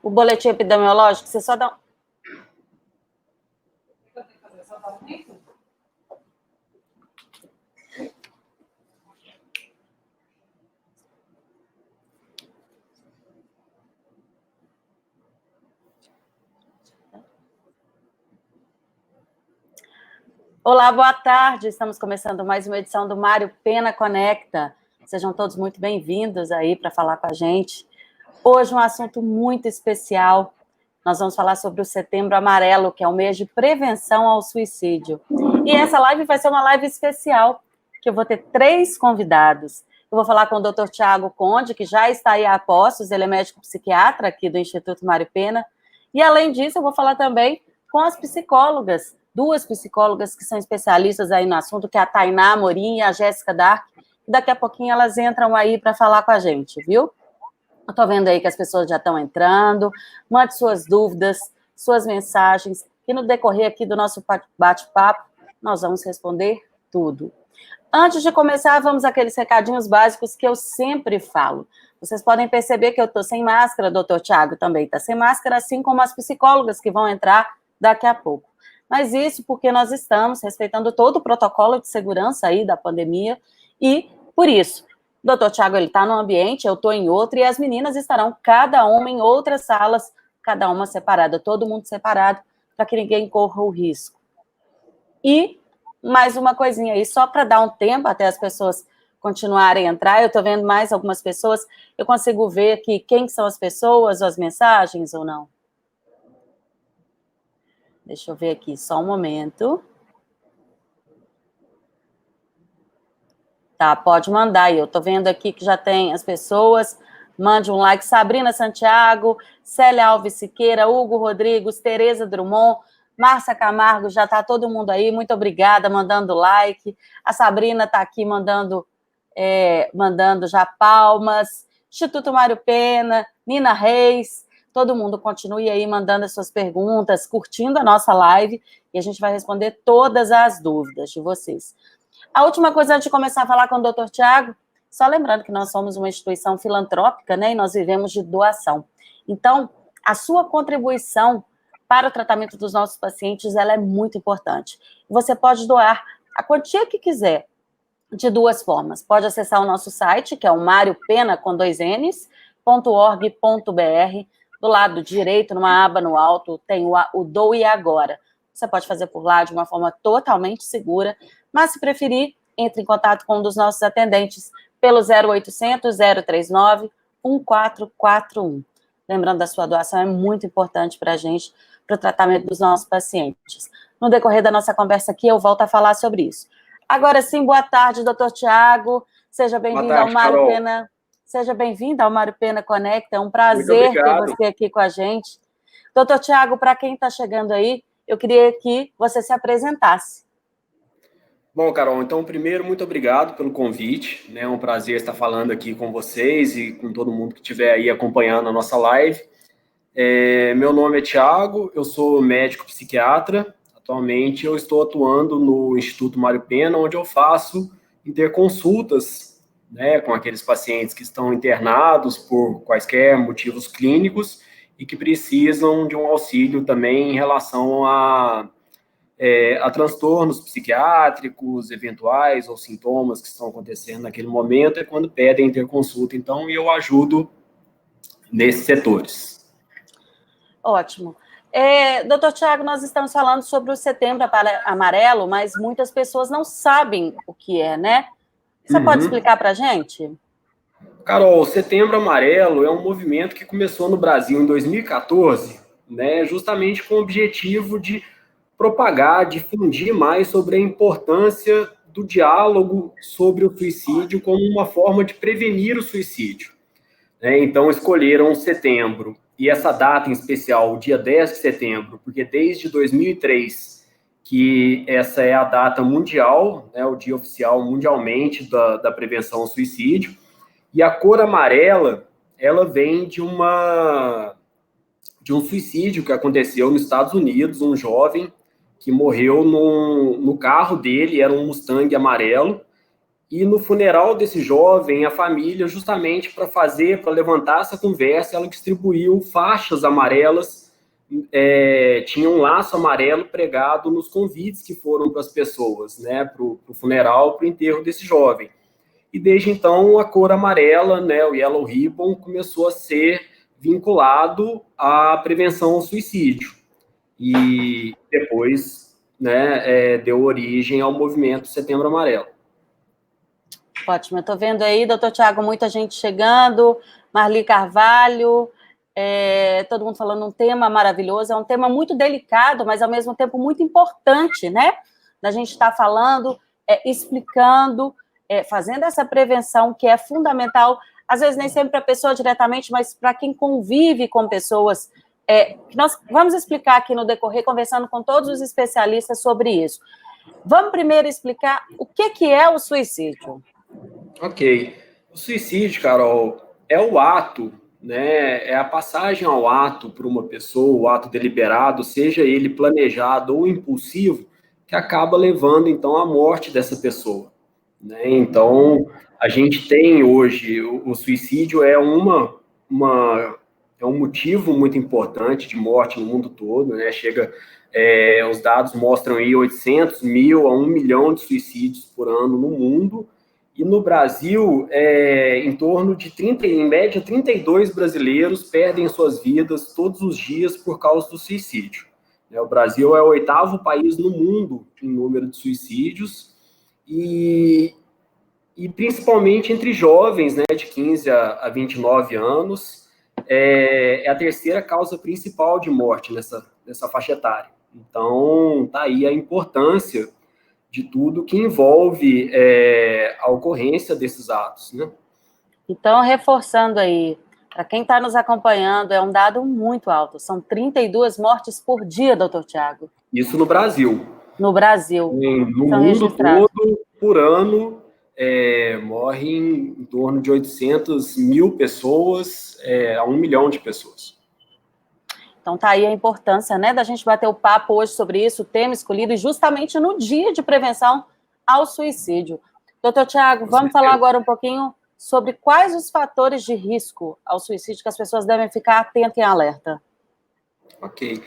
o boletim epidemiológico, você só dá... Olá, boa tarde. Estamos começando mais uma edição do Mário Pena Conecta. Sejam todos muito bem-vindos aí para falar com a gente. Hoje um assunto muito especial. Nós vamos falar sobre o Setembro Amarelo, que é o mês de prevenção ao suicídio. E essa live vai ser uma live especial, que eu vou ter 3 convidados. Eu vou falar com o Dr. Tiago Conde, que já está aí a postos, ele é médico psiquiatra aqui do Instituto Mário Pena. E, além disso, eu vou falar também com as psicólogas, 2 psicólogas que são especialistas aí no assunto, que é a Tainá Amorim e a Jéssica Dark. Daqui a pouquinho elas entram aí para falar com a gente, viu? Eu estou vendo aí que as pessoas já estão entrando. Mande suas dúvidas, suas mensagens, e no decorrer aqui do nosso bate-papo, nós vamos responder tudo. Antes de começar, vamos àqueles recadinhos básicos que eu sempre falo. Vocês podem perceber que eu estou sem máscara, doutor Tiago também está sem máscara, assim como as psicólogas que vão entrar daqui a pouco. Mas isso porque nós estamos respeitando todo o protocolo de segurança aí da pandemia e, por isso, o doutor Tiago está num ambiente, eu estou em outro, e as meninas estarão cada uma em outras salas, cada uma separada, todo mundo separado, para que ninguém corra o risco. E mais uma coisinha aí, só para dar um tempo até as pessoas continuarem a entrar, eu estou vendo mais algumas pessoas, eu consigo ver aqui quem são as pessoas, as mensagens ou não? Deixa eu ver aqui, só um momento. Tá, pode mandar aí. Eu tô vendo aqui que já tem as pessoas. Mande um like. Sabrina Santiago, Célia Alves Siqueira, Hugo Rodrigues, Tereza Drummond, Márcia Camargo, já tá todo mundo aí. Muito obrigada, mandando like. A Sabrina tá aqui mandando já palmas. Instituto Mário Pena, Nina Reis. Todo mundo continue aí mandando as suas perguntas, curtindo a nossa live, e a gente vai responder todas as dúvidas de vocês. A última coisa, antes de começar a falar com o doutor Tiago, só lembrando que nós somos uma instituição filantrópica, né, e nós vivemos de doação. Então, a sua contribuição para o tratamento dos nossos pacientes, ela é muito importante. Você pode doar a quantia que quiser, de 2 formas. Pode acessar o nosso site, que é o mariopena, com 2 Ns.org.br. Do lado direito, numa aba no alto, tem o Doe Agora. Você pode fazer por lá de uma forma totalmente segura, mas se preferir, entre em contato com um dos nossos atendentes pelo 0800 039 1441. Lembrando da sua doação, é muito importante para a gente, para o tratamento dos nossos pacientes. No decorrer da nossa conversa aqui, eu volto a falar sobre isso. Agora sim, boa tarde, doutor Tiago. Seja bem-vindo ao Mário Pena. Seja bem-vindo ao Mário Pena Conecta. É um prazer ter você aqui com a gente. Doutor Tiago, para quem está chegando aí, eu queria que você se apresentasse. Bom, Carol, então, primeiro, muito obrigado pelo convite, né? É um prazer estar falando aqui com vocês e com todo mundo que estiver aí acompanhando a nossa live. Meu nome é Tiago, eu sou médico psiquiatra. Atualmente, eu estou atuando no Instituto Mário Pena, onde eu faço interconsultas, né, com aqueles pacientes que estão internados por quaisquer motivos clínicos e que precisam de um auxílio também em relação a transtornos psiquiátricos eventuais ou sintomas que estão acontecendo naquele momento, é quando pedem interconsulta. Então, eu ajudo nesses setores. Ótimo. Doutor Tiago, nós estamos falando sobre o Setembro Amarelo, mas muitas pessoas não sabem o que é, né? Você pode explicar para a gente? Carol, o Setembro Amarelo é um movimento que começou no Brasil em 2014, né, justamente com o objetivo de propagar, difundir mais sobre a importância do diálogo sobre o suicídio como uma forma de prevenir o suicídio. Então, escolheram setembro, e essa data em especial, o dia 10 de setembro, porque desde 2003 que essa é a data mundial, né, o dia oficial mundialmente da prevenção ao suicídio, e a cor amarela, ela vem de um suicídio que aconteceu nos Estados Unidos, um jovem que morreu no carro dele, era um Mustang amarelo, E no funeral desse jovem, a família, justamente para levantar essa conversa, ela distribuiu faixas amarelas, tinha um laço amarelo pregado nos convites que foram para as pessoas, né, para o funeral, para o enterro desse jovem. E desde então, a cor amarela, né, o Yellow Ribbon, começou a ser vinculado à prevenção ao suicídio. E depois, né, deu origem ao movimento Setembro Amarelo. Ótimo, eu estou vendo aí, doutor Tiago, muita gente chegando, Marli Carvalho, todo mundo falando um tema maravilhoso, é um tema muito delicado, mas ao mesmo tempo muito importante, né? Da gente estar falando, explicando, fazendo essa prevenção que é fundamental, às vezes nem sempre para a pessoa diretamente, mas para quem convive com pessoas, que nós vamos explicar aqui no decorrer, conversando com todos os especialistas sobre isso. Vamos primeiro explicar o que é o suicídio. Ok. O suicídio, Carol, é o ato, né? É a passagem ao ato por uma pessoa, o ato deliberado, seja ele planejado ou impulsivo, que acaba levando, então, à morte dessa pessoa, né? Então, a gente tem hoje, o suicídio é um motivo muito importante de morte no mundo todo, né? Os dados mostram aí 800 mil a 1 milhão de suicídios por ano no mundo. E no Brasil, em média, 32 brasileiros perdem suas vidas todos os dias por causa do suicídio. O Brasil é o 8º país no mundo em número de suicídios, e principalmente entre jovens, né, de 15 a 29 anos, é a terceira causa principal de morte nessa faixa etária. Então, tá aí a importância de tudo que envolve a ocorrência desses atos, né? Então, reforçando aí, para quem está nos acompanhando, é um dado muito alto. São 32 mortes por dia, doutor Tiago. Isso no Brasil. No Brasil. No mundo todo, por ano, morrem em torno de 800 mil pessoas a 1 milhão de pessoas. Então, tá aí a importância, né, da gente bater o papo hoje sobre isso, o tema escolhido, e justamente no dia de prevenção ao suicídio. Doutor Tiago, vamos falar agora um pouquinho sobre quais os fatores de risco ao suicídio que as pessoas devem ficar atentas e alerta. Ok.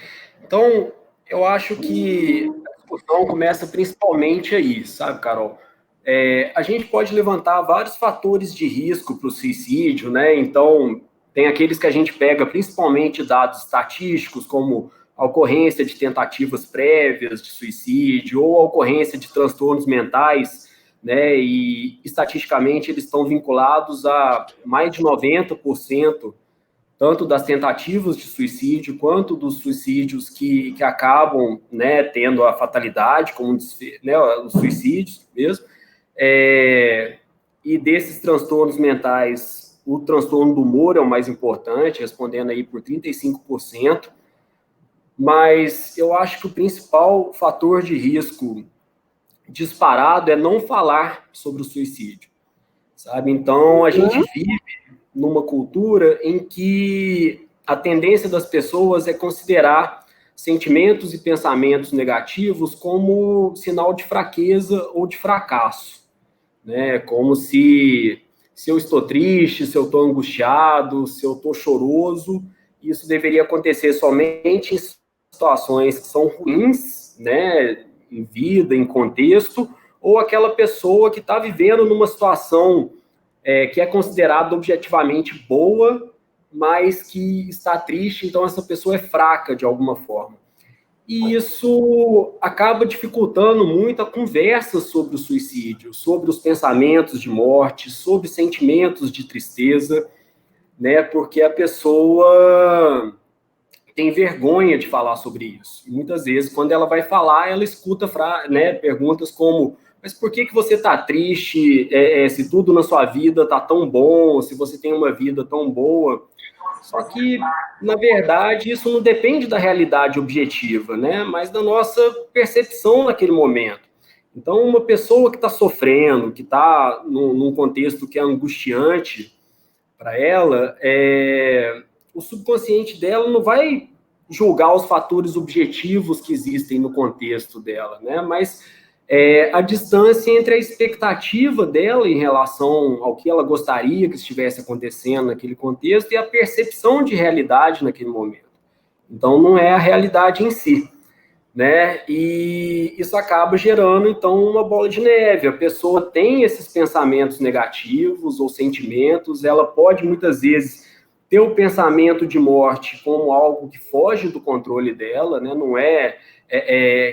Então, eu acho que a discussão começa principalmente aí, sabe, Carol? A gente pode levantar vários fatores de risco para o suicídio, né? Então, tem aqueles que a gente pega principalmente dados estatísticos, como a ocorrência de tentativas prévias de suicídio ou a ocorrência de transtornos mentais, né? E estatisticamente eles estão vinculados a mais de 90%, tanto das tentativas de suicídio quanto dos suicídios que acabam, né, tendo a fatalidade, como, né, os suicídios mesmo. E desses transtornos mentais, o transtorno do humor é o mais importante, respondendo aí por 35%, mas eu acho que o principal fator de risco disparado é não falar sobre o suicídio, sabe? Então, a gente vive numa cultura em que a tendência das pessoas é considerar sentimentos e pensamentos negativos como sinal de fraqueza ou de fracasso, né? Como se eu estou triste, se eu estou angustiado, se eu estou choroso, isso deveria acontecer somente em situações que são ruins, né? Em vida, em contexto, ou aquela pessoa que está vivendo numa situação que é considerada objetivamente boa, mas que está triste, então essa pessoa é fraca de alguma forma. E isso acaba dificultando muito a conversa sobre o suicídio, sobre os pensamentos de morte, sobre sentimentos de tristeza, né? Porque a pessoa tem vergonha de falar sobre isso. E muitas vezes, quando ela vai falar, ela escuta, né, perguntas como: mas por que você está triste se tudo na sua vida está tão bom, se você tem uma vida tão boa? Só que, na verdade, isso não depende da realidade objetiva, né? Mas da nossa percepção naquele momento. Então, uma pessoa que está sofrendo, que está num contexto que é angustiante para ela, o subconsciente dela não vai julgar os fatores objetivos que existem no contexto dela, né? Mas a distância entre a expectativa dela em relação ao que ela gostaria que estivesse acontecendo naquele contexto e a percepção de realidade naquele momento. Então, não é a realidade em si, né? E isso acaba gerando, então, uma bola de neve. A pessoa tem esses pensamentos negativos ou sentimentos, ela pode, muitas vezes, ter o pensamento de morte como algo que foge do controle dela, né? Não é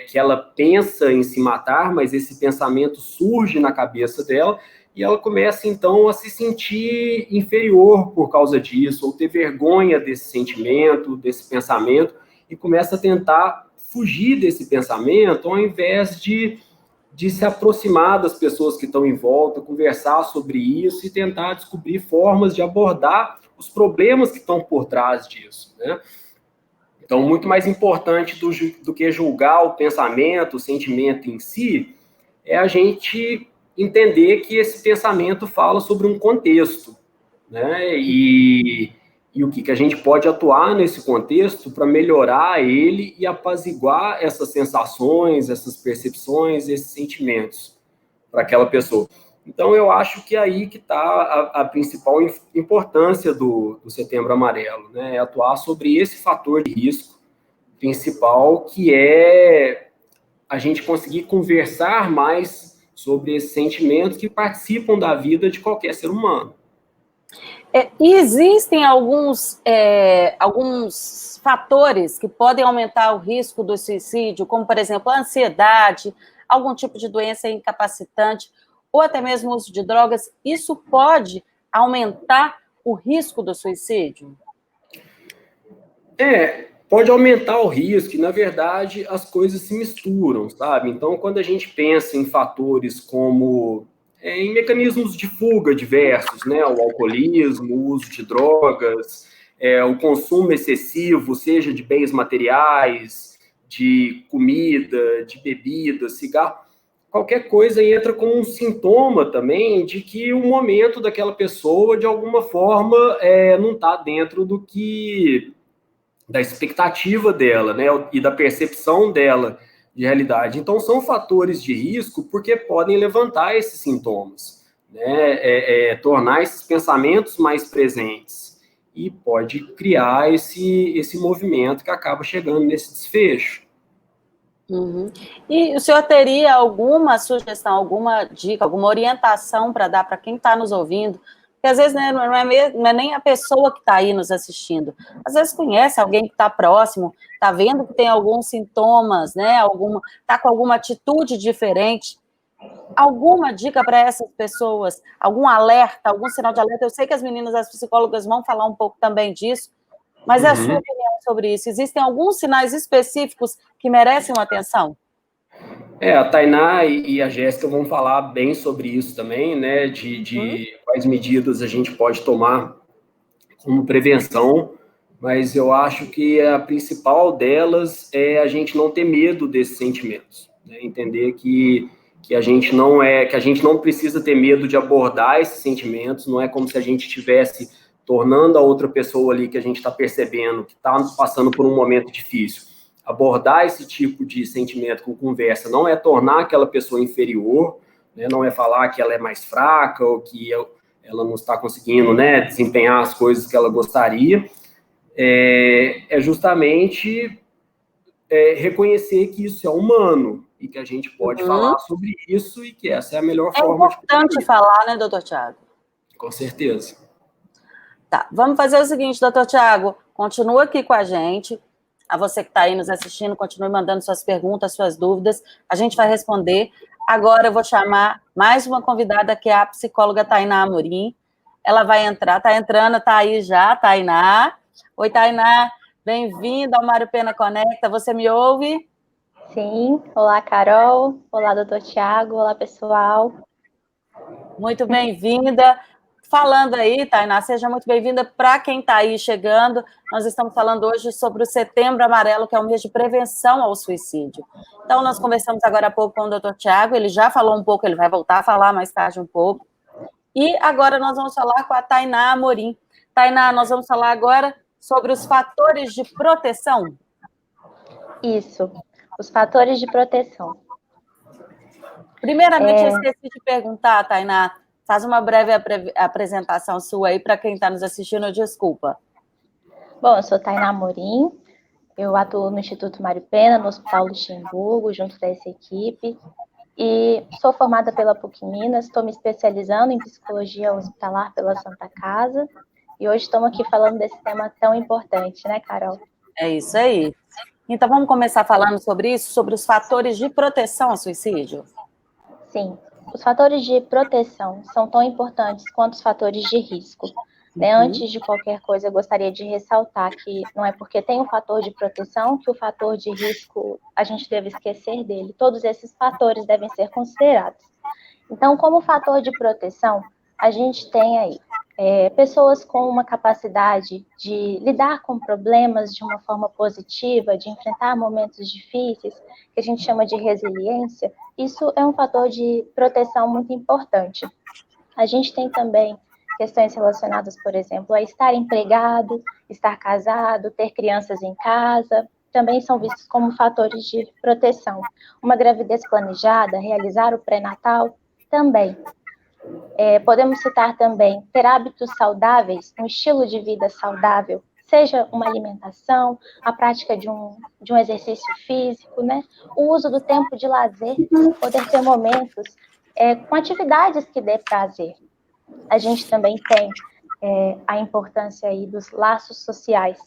que ela pensa em se matar, mas esse pensamento surge na cabeça dela e ela começa, então, a se sentir inferior por causa disso, ou ter vergonha desse sentimento, desse pensamento, e começa a tentar fugir desse pensamento, ao invés de se aproximar das pessoas que estão em volta, conversar sobre isso e tentar descobrir formas de abordar os problemas que estão por trás disso, né? Então, muito mais importante do que julgar o pensamento, o sentimento em si, é a gente entender que esse pensamento fala sobre um contexto, né? E o que a gente pode atuar nesse contexto para melhorar ele e apaziguar essas sensações, essas percepções, esses sentimentos para aquela pessoa. Então, eu acho que é aí que está a principal importância do Setembro Amarelo, né? É atuar sobre esse fator de risco principal, que é a gente conseguir conversar mais sobre esses sentimentos que participam da vida de qualquer ser humano. E existem alguns fatores que podem aumentar o risco do suicídio, como, por exemplo, a ansiedade, algum tipo de doença incapacitante, ou até mesmo o uso de drogas. Isso pode aumentar o risco do suicídio? Pode aumentar o risco, e, na verdade, as coisas se misturam, sabe? Então, quando a gente pensa em fatores como em mecanismos de fuga diversos, né? O alcoolismo, o uso de drogas, o consumo excessivo, seja de bens materiais, de comida, de bebida, cigarro, qualquer coisa entra como um sintoma também de que o momento daquela pessoa, de alguma forma, não está dentro da expectativa dela, né, e da percepção dela de realidade. Então, são fatores de risco porque podem levantar esses sintomas, né, tornar esses pensamentos mais presentes e pode criar esse movimento que acaba chegando nesse desfecho. Uhum. E o senhor teria alguma sugestão, alguma dica, alguma orientação para dar para quem está nos ouvindo? Porque às vezes, né, não é nem a pessoa que está aí nos assistindo. Às vezes conhece alguém que está próximo, está vendo que tem alguns sintomas, né? Está com alguma atitude diferente. Alguma dica para essas pessoas? Algum alerta, algum sinal de alerta? Eu sei que as meninas, as psicólogas vão falar um pouco também disso, mas é a sua opinião sobre isso. Existem alguns sinais específicos que merecem uma atenção? A Tainá e a Jéssica vão falar bem sobre isso também, né? De quais medidas a gente pode tomar como prevenção, mas eu acho que a principal delas é a gente não ter medo desses sentimentos, né? Entender que a gente não precisa ter medo de abordar esses sentimentos, não é como se a gente estivesse tornando a outra pessoa ali que a gente está percebendo que está passando por um momento difícil. Abordar esse tipo de sentimento com conversa não é tornar aquela pessoa inferior, né? Não é falar que ela é mais fraca ou que ela não está conseguindo, né, desempenhar as coisas que ela gostaria, justamente reconhecer que isso é humano e que a gente pode falar sobre isso e que essa é a melhor forma de... É importante falar, né, doutor Tiago? Com certeza. Tá, vamos fazer o seguinte, doutor Tiago, continua aqui com a gente. A você que está aí nos assistindo, continue mandando suas perguntas, suas dúvidas, a gente vai responder. Agora eu vou chamar mais uma convidada, que é a psicóloga Tainá Amorim. Ela vai entrar, está entrando, está aí já, Tainá. Oi, Tainá, bem-vinda ao Mário Pena Conecta, você me ouve? Sim, olá, Carol, olá, doutor Tiago, olá, pessoal. Muito bem-vinda. Falando aí, Tainá, seja muito bem-vinda. Para quem está aí chegando, nós estamos falando hoje sobre o Setembro Amarelo, que é um mês de prevenção ao suicídio. Então, nós conversamos agora há pouco com o doutor Tiago, ele já falou um pouco, ele vai voltar a falar mais tarde um pouco. E agora nós vamos falar com a Tainá Amorim. Tainá, nós vamos falar agora sobre os fatores de proteção. Isso, os fatores de proteção. Primeiramente, eu esqueci de perguntar, Tainá, faz uma breve apresentação sua aí para quem está nos assistindo, desculpa. Bom, eu sou Tainá Amorim, eu atuo no Instituto Mário Pena, no Hospital Luxemburgo, junto dessa equipe, e sou formada pela PUC Minas, estou me especializando em psicologia hospitalar pela Santa Casa, e hoje estamos aqui falando desse tema tão importante, né, Carol? É isso aí. Então, vamos começar falando sobre isso, sobre os fatores de proteção ao suicídio? Sim, os fatores de proteção são tão importantes quanto os fatores de risco. Antes de qualquer coisa, eu gostaria de ressaltar que não é porque tem um fator de proteção que o fator de risco a gente deve esquecer dele. Todos esses fatores devem ser considerados. Então, como fator de proteção, a gente tem aí pessoas com uma capacidade de lidar com problemas de uma forma positiva, de enfrentar momentos difíceis, que a gente chama de resiliência. Isso é um fator de proteção muito importante. A gente tem também questões relacionadas, por exemplo, a estar empregado, estar casado, ter crianças em casa, também são vistos como fatores de proteção. Uma gravidez planejada, realizar o pré-natal, também. Podemos citar também ter hábitos saudáveis, um estilo de vida saudável, seja uma alimentação, a prática de um exercício físico, né? O uso do tempo de lazer, poder ter momentos com atividades que dê prazer. A gente também tem a importância aí dos laços sociais,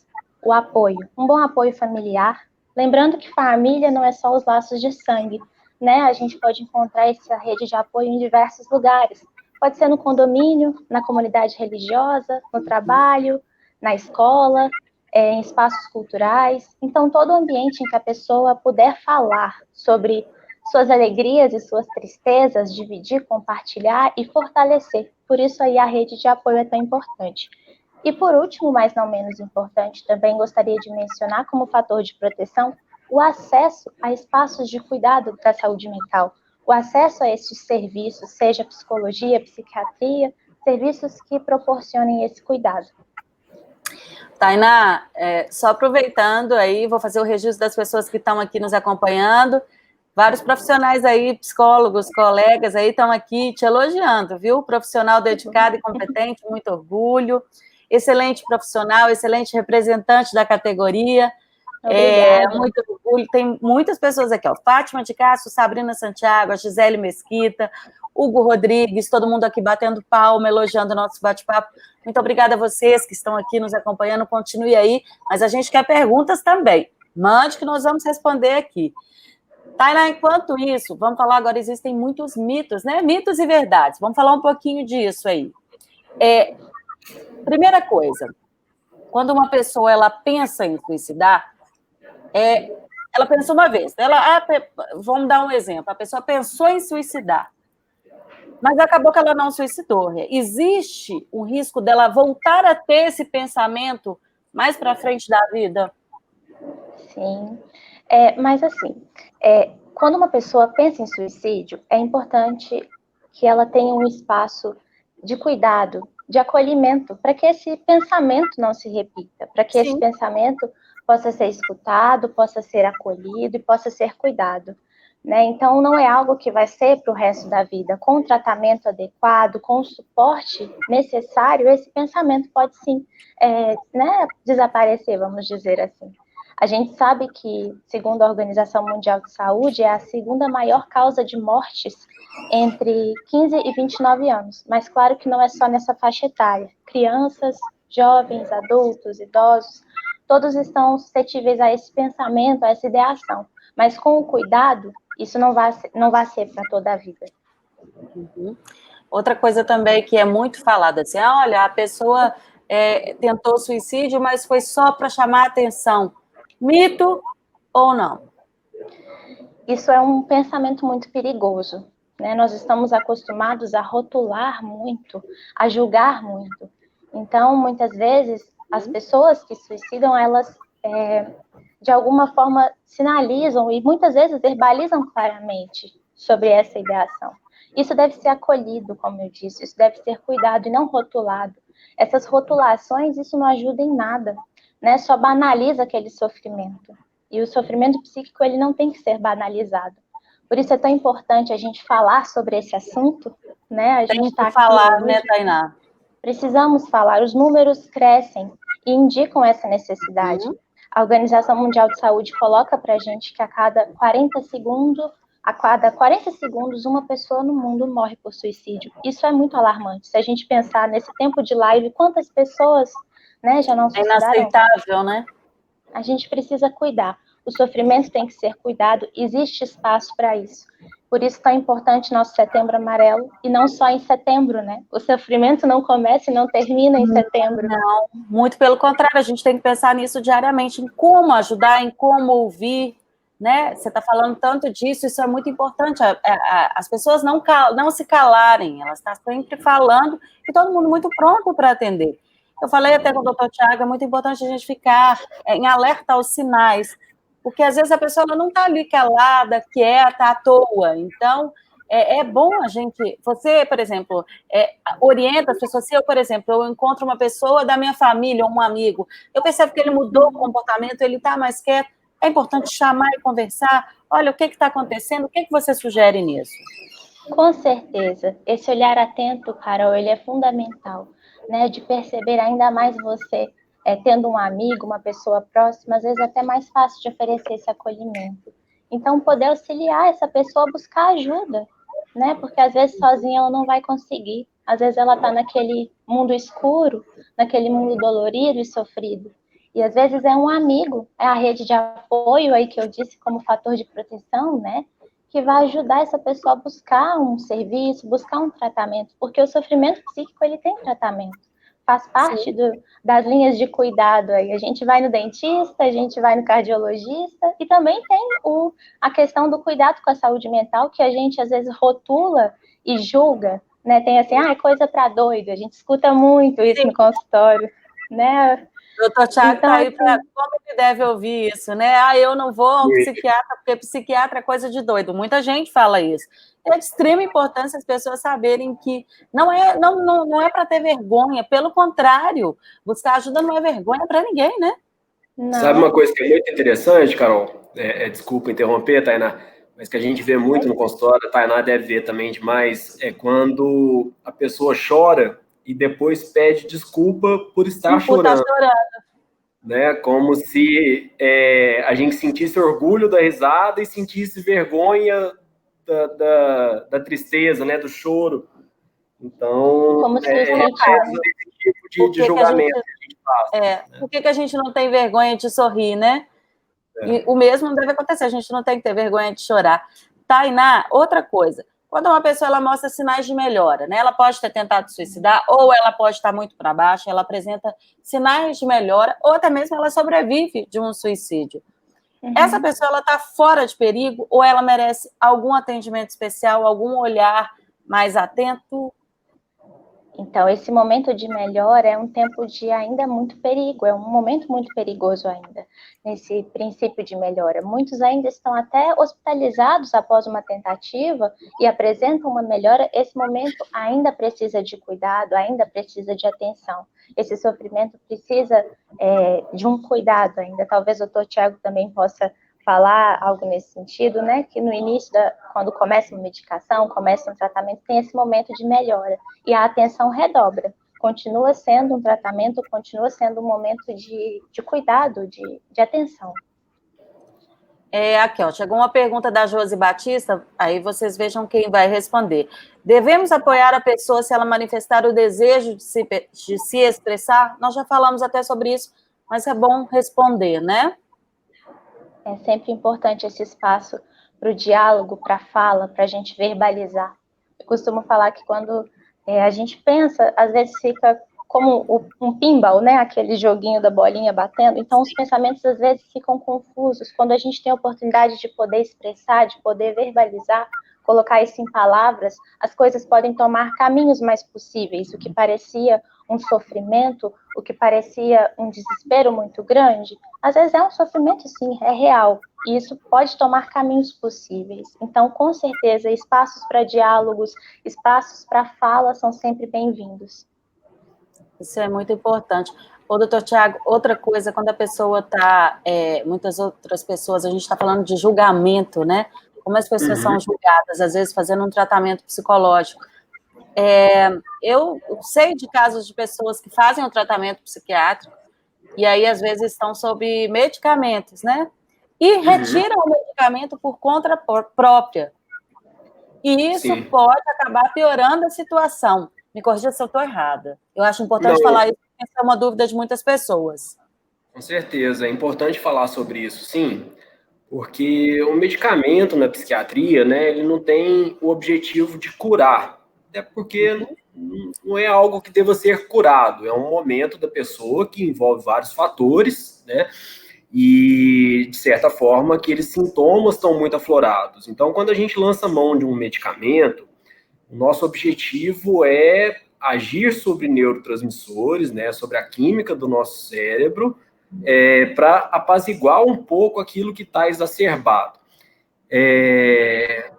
o apoio, um bom apoio familiar. Lembrando que família não é só os laços de sangue, né? A gente pode encontrar essa rede de apoio em diversos lugares. Pode ser no condomínio, na comunidade religiosa, no trabalho, na escola, em espaços culturais. Então, todo ambiente em que a pessoa puder falar sobre suas alegrias e suas tristezas, dividir, compartilhar e fortalecer. Por isso aí a rede de apoio é tão importante. E por último, mas não menos importante, também gostaria de mencionar como fator de proteção o acesso a espaços de cuidado da saúde mental, o acesso a esses serviços, seja psicologia, psiquiatria, serviços que proporcionem esse cuidado. Tainá, só aproveitando aí, vou fazer o registro das pessoas que estão aqui nos acompanhando. Vários profissionais aí, psicólogos, colegas aí estão aqui te elogiando, viu? Profissional dedicado e competente, muito orgulho. Excelente profissional, excelente representante da categoria. Muito orgulho. Tem muitas pessoas aqui, ó. Fátima de Castro, Sabrina Santiago, a Gisele Mesquita, Hugo Rodrigues, todo mundo aqui batendo palma, elogiando o nosso bate-papo. Muito obrigada a vocês que estão aqui nos acompanhando, continue aí, mas a gente quer perguntas também. Mande que nós vamos responder aqui. Tainá, enquanto isso, vamos falar agora, existem muitos mitos, né? Mitos e verdades. Vamos falar um pouquinho disso aí. Primeira coisa, quando uma pessoa ela pensa em suicidar, ela pensa uma vez. Vamos dar um exemplo. A pessoa pensou em suicidar, mas acabou que ela não suicidou. Existe um risco dela voltar a ter esse pensamento mais para frente da vida? Sim. Mas assim, quando uma pessoa pensa em suicídio, é importante que ela tenha um espaço de cuidado, de acolhimento, para que esse pensamento não se repita, para que esse pensamento possa ser escutado, possa ser acolhido e possa ser cuidado. Né? Então, não é algo que vai ser para o resto da vida. Com o tratamento adequado, com o suporte necessário, esse pensamento pode sim desaparecer, vamos dizer assim. A gente sabe que, segundo a Organização Mundial de Saúde, é a segunda maior causa de mortes entre 15 e 29 anos. Mas claro que não é só nessa faixa etária. Crianças, jovens, adultos, idosos, todos estão suscetíveis a esse pensamento, a essa ideação. Mas com o cuidado, isso não vai ser para toda a vida. Uhum. Outra coisa também que é muito falada, assim, olha, a pessoa tentou suicídio, mas foi só para chamar a atenção. Mito ou não? Isso é um pensamento muito perigoso, né? Nós estamos acostumados a rotular muito, a julgar muito. Então, muitas vezes, as pessoas que suicidam, elas, de alguma forma, sinalizam e muitas vezes verbalizam claramente sobre essa ideação. Isso deve ser acolhido, como eu disse, isso deve ser cuidado e não rotulado. Essas rotulações, isso não ajuda em nada, né? Só banaliza aquele sofrimento. E o sofrimento psíquico, ele não tem que ser banalizado. Por isso é tão importante a gente falar sobre esse assunto, né? A gente está aqui falar, hoje, né, Tainá? Precisamos falar. Os números crescem e indicam essa necessidade. A Organização Mundial de Saúde coloca para a gente que a cada 40 segundos, uma pessoa no mundo morre por suicídio. Isso é muito alarmante. Se a gente pensar nesse tempo de live, quantas pessoas, né, já não suicidaram? É inaceitável, né? A gente precisa cuidar. O sofrimento tem que ser cuidado, existe espaço para isso. Por isso tão importante nosso Setembro Amarelo, e não só em setembro, né? O sofrimento não começa e não termina em setembro. Não, muito pelo contrário, a gente tem que pensar nisso diariamente, em como ajudar, em como ouvir, né? Você está falando tanto disso, isso é muito importante. As pessoas não se calarem, elas estão sempre falando, e todo mundo muito pronto para atender. Eu falei até com o doutor Tiago, é muito importante a gente ficar em alerta aos sinais, porque às vezes a pessoa não está ali calada, quieta, à toa. Então, é bom a gente... Você, por exemplo, orienta as pessoas. Se eu, por exemplo, eu encontro uma pessoa da minha família, um amigo, eu percebo que ele mudou o comportamento, ele está mais quieto, é importante chamar e conversar. Olha, o que está acontecendo? O que você sugere nisso? Com certeza. Esse olhar atento, Carol, ele é fundamental, né? De perceber ainda mais você tendo um amigo, uma pessoa próxima, às vezes é até mais fácil de oferecer esse acolhimento. Então, poder auxiliar essa pessoa a buscar ajuda, né? Porque às vezes sozinha ela não vai conseguir. Às vezes ela está naquele mundo escuro, naquele mundo dolorido e sofrido. E às vezes é um amigo, é a rede de apoio aí que eu disse como fator de proteção, né? Que vai ajudar essa pessoa a buscar um serviço, buscar um tratamento, porque o sofrimento psíquico ele tem tratamento. Faz parte das linhas de cuidado aí. A gente vai no dentista, a gente vai no cardiologista, e também tem a questão do cuidado com a saúde mental, que a gente às vezes rotula e julga, né? Tem assim, é coisa para doido, a gente escuta muito isso no consultório, né? Doutor Tiago está aí para como ele deve ouvir isso, né? Eu não vou ao psiquiatra, porque psiquiatra é coisa de doido. Muita gente fala isso. É de extrema importância as pessoas saberem que não é para ter vergonha, pelo contrário, buscar ajuda não é vergonha para ninguém, né? Não. Sabe uma coisa que é muito interessante, Carol? Desculpa interromper, Tainá, mas que a gente vê muito no consultório, a Tainá deve ver também demais, é quando a pessoa chora e depois pede desculpa por estar chorando. Né? Como se a gente sentisse orgulho da risada e sentisse vergonha da tristeza, né? Do choro. Então, como se esse tipo de julgamento que a gente faz. Né? Por que a gente não tem vergonha de sorrir, né? E o mesmo não deve acontecer, a gente não tem que ter vergonha de chorar. Tainá, outra coisa, quando uma pessoa ela mostra sinais de melhora, né? Ela pode ter tentado suicidar, ou ela pode estar muito para baixo, ela apresenta sinais de melhora, ou até mesmo ela sobrevive de um suicídio. Essa pessoa ela está fora de perigo, ou ela merece algum atendimento especial, algum olhar mais atento? Então, esse momento de melhora é um tempo de ainda muito perigo, é um momento muito perigoso ainda, nesse princípio de melhora. Muitos ainda estão até hospitalizados após uma tentativa e apresentam uma melhora. Esse momento ainda precisa de cuidado, ainda precisa de atenção. Esse sofrimento precisa de um cuidado ainda. Talvez o doutor Tiago também possa falar algo nesse sentido, né? Que no início, quando começa uma medicação, começa um tratamento, tem esse momento de melhora e a atenção redobra. Continua sendo um tratamento, continua sendo um momento de cuidado, de atenção. Aqui, chegou uma pergunta da Josi Batista, aí vocês vejam quem vai responder. Devemos apoiar a pessoa se ela manifestar o desejo de se expressar? Nós já falamos até sobre isso, mas é bom responder, né? É sempre importante esse espaço para o diálogo, para a fala, para a gente verbalizar. Eu costumo falar que quando a gente pensa, às vezes fica como um pinball, né? Aquele joguinho da bolinha batendo. Então, os pensamentos às vezes ficam confusos. Quando a gente tem a oportunidade de poder expressar, de poder verbalizar, colocar isso em palavras, as coisas podem tomar caminhos mais possíveis. O que parecia um sofrimento, o que parecia um desespero muito grande, às vezes é um sofrimento, sim, é real. E isso pode tomar caminhos possíveis. Então, com certeza, espaços para diálogos, espaços para fala são sempre bem-vindos. Isso é muito importante. Ô, doutor Tiago, outra coisa, quando a pessoa está... muitas outras pessoas, a gente está falando de julgamento, né? como as pessoas são julgadas, às vezes fazendo um tratamento psicológico. Eu sei de casos de pessoas que fazem o tratamento psiquiátrico e aí, às vezes, estão sob medicamentos, né? E retiram o medicamento por conta própria. E isso pode acabar piorando a situação. Me corrija se eu estou errada. Eu acho importante falar isso, porque essa é uma dúvida de muitas pessoas. Com certeza, é importante falar sobre isso, sim, porque o medicamento na psiquiatria, né, ele não tem o objetivo de curar, até porque não é algo que deva ser curado, é um momento da pessoa que envolve vários fatores, né, e, de certa forma, aqueles sintomas estão muito aflorados. Então, quando a gente lança mão de um medicamento, o nosso objetivo é agir sobre neurotransmissores, né, sobre a química do nosso cérebro, para apaziguar um pouco aquilo que está exacerbado.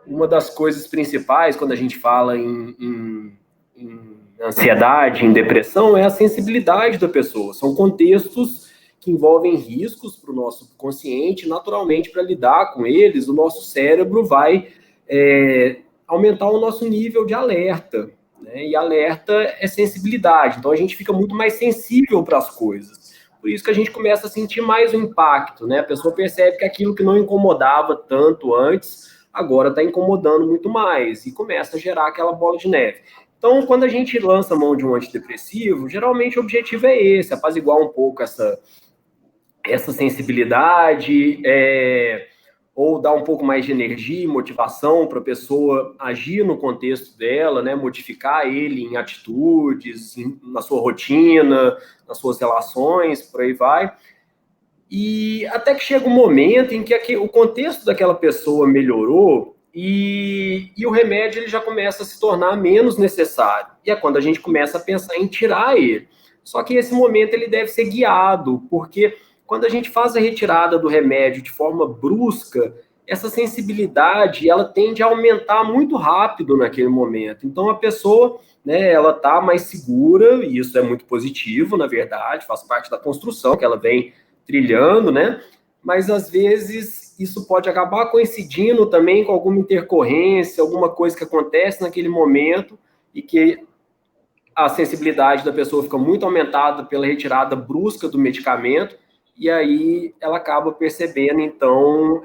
Uma das coisas principais, quando a gente fala em ansiedade, em depressão, é a sensibilidade da pessoa. São contextos que envolvem riscos para o nosso consciente, naturalmente, para lidar com eles, o nosso cérebro vai aumentar o nosso nível de alerta, né? E alerta é sensibilidade, então a gente fica muito mais sensível para as coisas. Por isso que a gente começa a sentir mais o impacto, né? A pessoa percebe que aquilo que não incomodava tanto antes, agora está incomodando muito mais, e começa a gerar aquela bola de neve. Então, quando a gente lança a mão de um antidepressivo, geralmente o objetivo é esse, apaziguar um pouco essa sensibilidade, ou dar um pouco mais de energia e motivação para a pessoa agir no contexto dela, né? Modificar ele em atitudes, na sua rotina, nas suas relações, por aí vai. E até que chega um momento em que o contexto daquela pessoa melhorou e o remédio ele já começa a se tornar menos necessário. E é quando a gente começa a pensar em tirar ele. Só que esse momento ele deve ser guiado, porque quando a gente faz a retirada do remédio de forma brusca, essa sensibilidade ela tende a aumentar muito rápido naquele momento. Então a pessoa, né, ela está mais segura, e isso é muito positivo, na verdade, faz parte da construção que ela vem trilhando, né? Mas às vezes isso pode acabar coincidindo também com alguma intercorrência, alguma coisa que acontece naquele momento e que a sensibilidade da pessoa fica muito aumentada pela retirada brusca do medicamento, e aí ela acaba percebendo, então,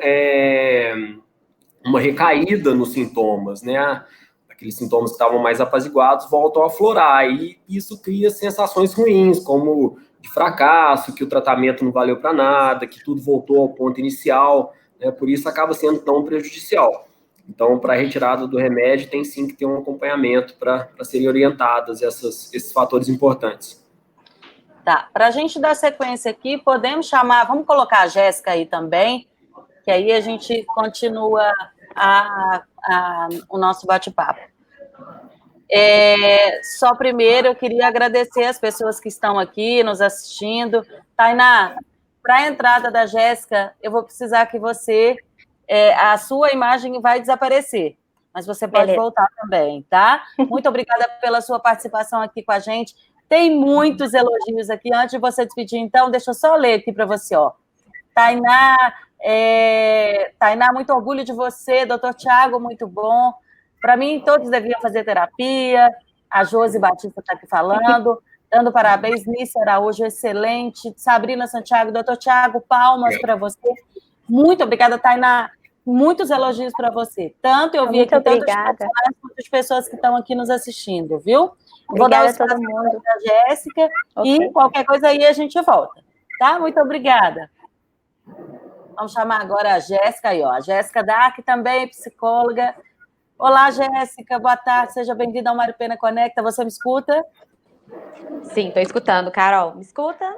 uma recaída nos sintomas, né? Aqueles sintomas que estavam mais apaziguados voltam a aflorar, e isso cria sensações ruins, como de fracasso, que o tratamento não valeu para nada, que tudo voltou ao ponto inicial, né? Por isso acaba sendo tão prejudicial. Então, para a retirada do remédio, tem sim que ter um acompanhamento para serem orientadas esses fatores importantes. Tá, para a gente dar sequência aqui, podemos chamar, vamos colocar a Jéssica aí também, que aí a gente continua o nosso bate-papo. Só primeiro eu queria agradecer as pessoas que estão aqui nos assistindo. Tainá, para a entrada da Jéssica, eu vou precisar que você, a sua imagem vai desaparecer, mas você pode voltar também, tá? Muito obrigada pela sua participação aqui com a gente. Tem muitos elogios aqui. Antes de você despedir, então, deixa eu só ler aqui para você, ó. Tainá, muito orgulho de você. Doutor Tiago, muito bom. Para mim, todos deviam fazer terapia. A Josi Batista está aqui falando. Dando parabéns. Nícia Araújo, excelente. Sabrina Santiago, doutor Tiago, palmas para você. Muito obrigada, Tainá. Muitos elogios para você. Tanto eu vi aqui, tanto os profissionais quanto as pessoas que estão aqui nos assistindo, viu? Vou dar o espaço para a Jéssica e qualquer coisa aí a gente volta, tá? Muito obrigada. Vamos chamar agora a Jéssica aí, ó. A Jéssica Dark também, psicóloga. Olá, Jéssica, boa tarde, seja bem-vinda ao Mário Pena Conecta. Você me escuta? Sim, estou escutando. Carol, me escuta?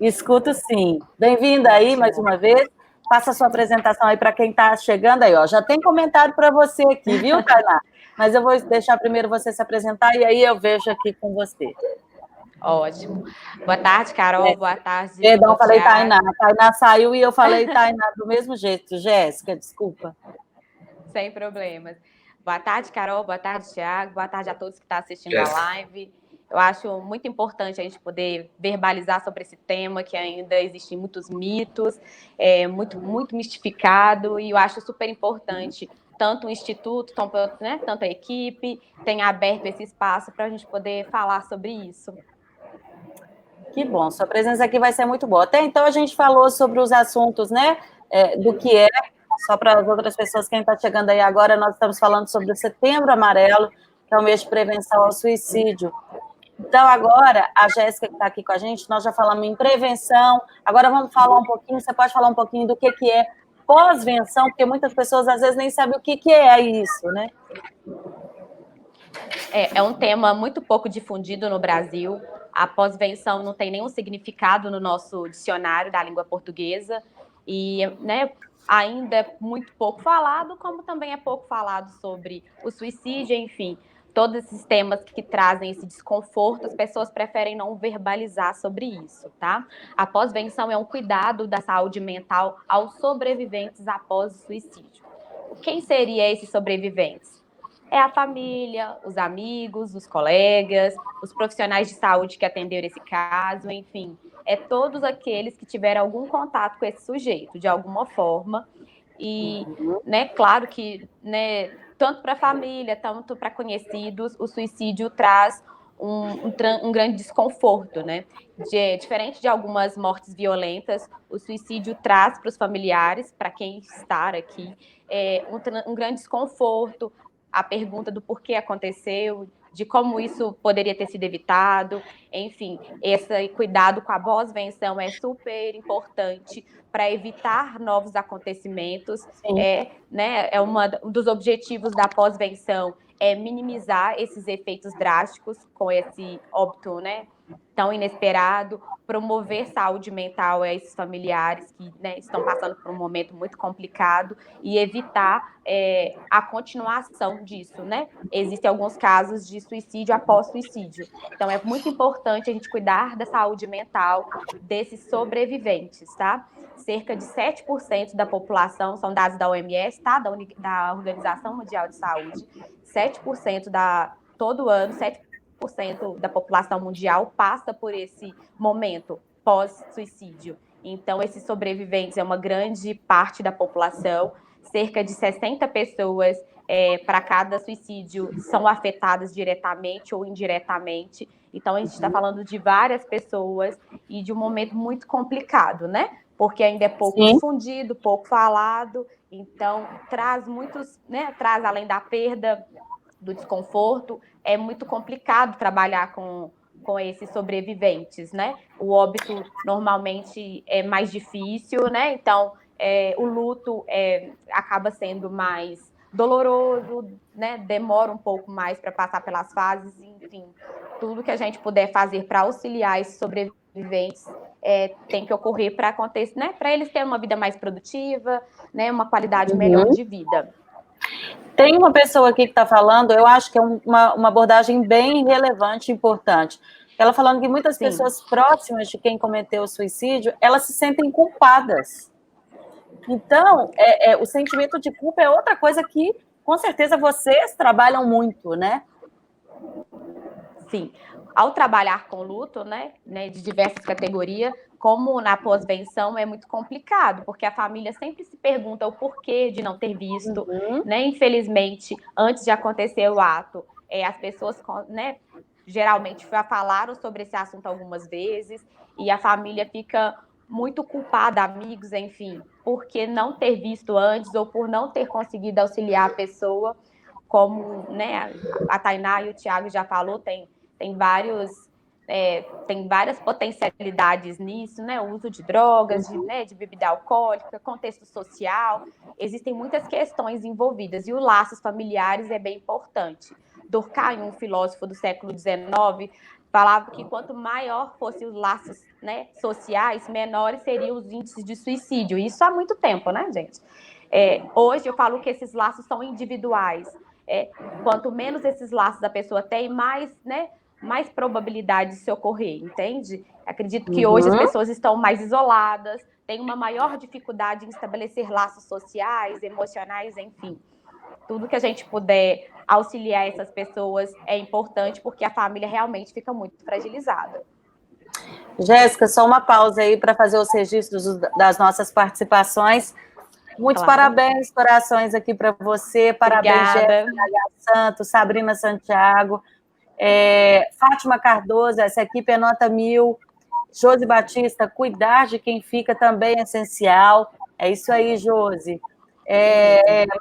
Escuto sim. Bem-vinda aí mais uma vez. Faça a sua apresentação aí para quem está chegando aí, ó. Já tem comentário para você aqui, viu, Tainá? Mas eu vou deixar primeiro você se apresentar e aí eu vejo aqui com você. Ótimo. Boa tarde, Carol. Boa tarde. Perdão, falei Tainá. Tainá saiu e eu falei Tainá do mesmo jeito. Jéssica, desculpa. Sem problemas. Boa tarde, Carol. Boa tarde, Tiago. Boa tarde a todos que estão assistindo a live. Eu acho muito importante a gente poder verbalizar sobre esse tema, que ainda existem muitos mitos, muito mistificado, e eu acho super importante tanto o Instituto, né, tanto a equipe, tem aberto esse espaço para a gente poder falar sobre isso. Que bom, sua presença aqui vai ser muito boa. Até então a gente falou sobre os assuntos, né, do que é, só para as outras pessoas, quem está chegando aí agora, nós estamos falando sobre o Setembro Amarelo, que é o mês de prevenção ao suicídio. Então, agora, a Jéssica que está aqui com a gente, nós já falamos em prevenção, agora vamos falar um pouquinho, você pode falar um pouquinho do que é pós-venção, porque muitas pessoas às vezes nem sabem o que é isso, né? É um tema muito pouco difundido no Brasil. A pós-venção não tem nenhum significado no nosso dicionário da língua portuguesa e, né, ainda é muito pouco falado, como também é pouco falado sobre o suicídio, enfim. Todos esses temas que trazem esse desconforto, as pessoas preferem não verbalizar sobre isso, tá? A pós-venção é um cuidado da saúde mental aos sobreviventes após o suicídio. Quem seriam esses sobreviventes? É a família, os amigos, os colegas, os profissionais de saúde que atenderam esse caso, enfim, é todos aqueles que tiveram algum contato com esse sujeito, de alguma forma. E, né, claro que, né, tanto para a família, tanto para conhecidos, o suicídio traz um grande desconforto, né? Diferente de algumas mortes violentas, o suicídio traz para os familiares, para quem está aqui, um grande desconforto, a pergunta do porquê aconteceu, de como isso poderia ter sido evitado, enfim, esse cuidado com a pós-venção é super importante para evitar novos acontecimentos. Um dos objetivos da pós-venção é minimizar esses efeitos drásticos com esse óbito, né, tão inesperado, promover saúde mental a esses familiares que, né, estão passando por um momento muito complicado e evitar a continuação disso, né? Existem alguns casos de suicídio após suicídio. Então, é muito importante a gente cuidar da saúde mental desses sobreviventes, tá? Cerca de 7% da população, são dados da OMS, tá? Da Organização Mundial de Saúde, 7% todo ano, 7% da população mundial passa por esse momento pós-suicídio. Então, esses sobreviventes é uma grande parte da população, cerca de 60 pessoas para cada suicídio são afetadas diretamente ou indiretamente. Então, a gente está falando de várias pessoas e de um momento muito complicado, né? Porque ainda é pouco difundido, pouco falado, então traz muitos, né? Traz além da perda, do desconforto, é muito complicado trabalhar com esses sobreviventes, né? O óbito normalmente é mais difícil, né? Então, o luto acaba sendo mais doloroso, né? Demora um pouco mais para passar pelas fases, enfim, tudo que a gente puder fazer para auxiliar esses sobreviventes tem que ocorrer para acontecer, né? Para eles terem uma vida mais produtiva, né? Uma qualidade melhor de vida. Tem uma pessoa aqui que está falando, eu acho que é uma abordagem bem relevante e importante. Ela falando que muitas pessoas próximas de quem cometeu o suicídio, elas se sentem culpadas. Então, o sentimento de culpa é outra coisa que, com certeza, vocês trabalham muito, né? Sim. Ao trabalhar com luto, né, de diversas categorias, como na pós-venção é muito complicado, porque a família sempre se pergunta o porquê de não ter visto, né? Infelizmente, antes de acontecer o ato, as pessoas, né, geralmente já falaram sobre esse assunto algumas vezes, e a família fica muito culpada, amigos, enfim, porque não ter visto antes ou por não ter conseguido auxiliar a pessoa, como, né, a Tainá e o Thiago já falou, tem várias potencialidades nisso, né? O uso de drogas, de bebida alcoólica, contexto social, existem muitas questões envolvidas, e os laços familiares é bem importante. Durkheim, um filósofo do século XIX, falava que quanto maior fossem os laços, né, sociais, menores seriam os índices de suicídio. Isso há muito tempo, né, gente? Hoje eu falo que esses laços são individuais. Quanto menos esses laços a pessoa tem, mais probabilidade de se ocorrer, entende? Acredito que hoje as pessoas estão mais isoladas, têm uma maior dificuldade em estabelecer laços sociais, emocionais, enfim. Tudo que a gente puder auxiliar essas pessoas é importante, porque a família realmente fica muito fragilizada. Jéssica, só uma pausa aí para fazer os registros das nossas participações. Muitos Claro. parabéns, corações aqui para você. Parabéns, Jéssica Santos, Sabrina Santiago, Fátima Cardoso, essa equipe é nota 1000. Josi Batista, cuidar de quem fica também é essencial. É isso aí, Josi.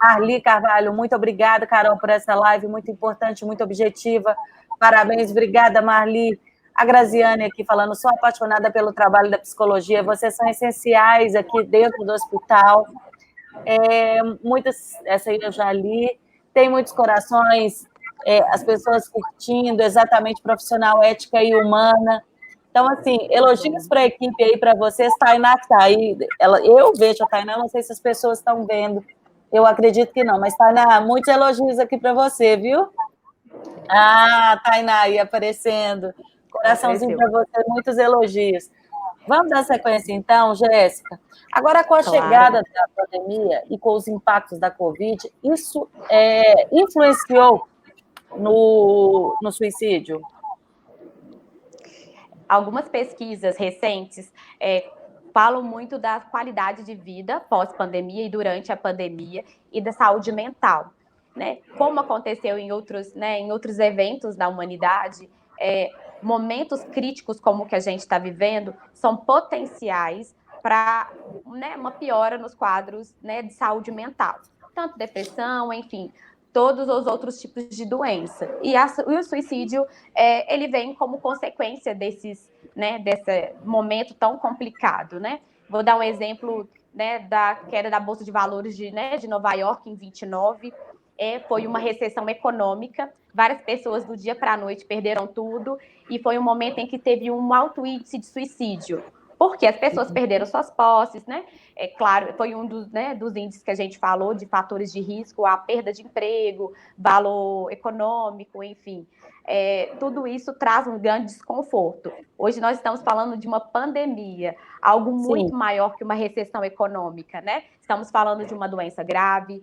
Marli Carvalho, muito obrigada, Carol, por essa live muito importante, muito objetiva. Parabéns, obrigada, Marli. A Graziane aqui falando, sou apaixonada pelo trabalho da psicologia, vocês são essenciais aqui dentro do hospital. Essa aí eu já li. Tem muitos corações, as pessoas curtindo, exatamente profissional, ética e humana. Então, assim, elogios para a equipe aí, para vocês. Tainá que está aí, eu vejo a Tainá, não sei se as pessoas estão vendo, eu acredito que não, mas Tainá, muitos elogios aqui para você, viu? Tainá aí aparecendo. Coraçãozinho para você, muitos elogios. Vamos dar sequência, então, Jéssica? Agora, com a chegada da pandemia e com os impactos da Covid, isso influenciou no suicídio? Algumas pesquisas recentes falam muito da qualidade de vida pós-pandemia e durante a pandemia e da saúde mental, né? Como aconteceu em outros eventos da humanidade, momentos críticos como o que a gente está vivendo são potenciais para, né, uma piora nos quadros, né, de saúde mental, tanto depressão, enfim, todos os outros tipos de doença. E o suicídio, ele vem como consequência desse momento tão complicado, né? Vou dar um exemplo, né, da queda da Bolsa de Valores de Nova York em 29. Foi uma recessão econômica, várias pessoas do dia para a noite perderam tudo, e foi um momento em que teve um alto índice de suicídio, porque as pessoas perderam suas posses, né? Claro, foi um dos índices que a gente falou, de fatores de risco, a perda de emprego, valor econômico, enfim. Tudo isso traz um grande desconforto. Hoje nós estamos falando de uma pandemia, algo muito maior que uma recessão econômica, né? Estamos falando de uma doença grave,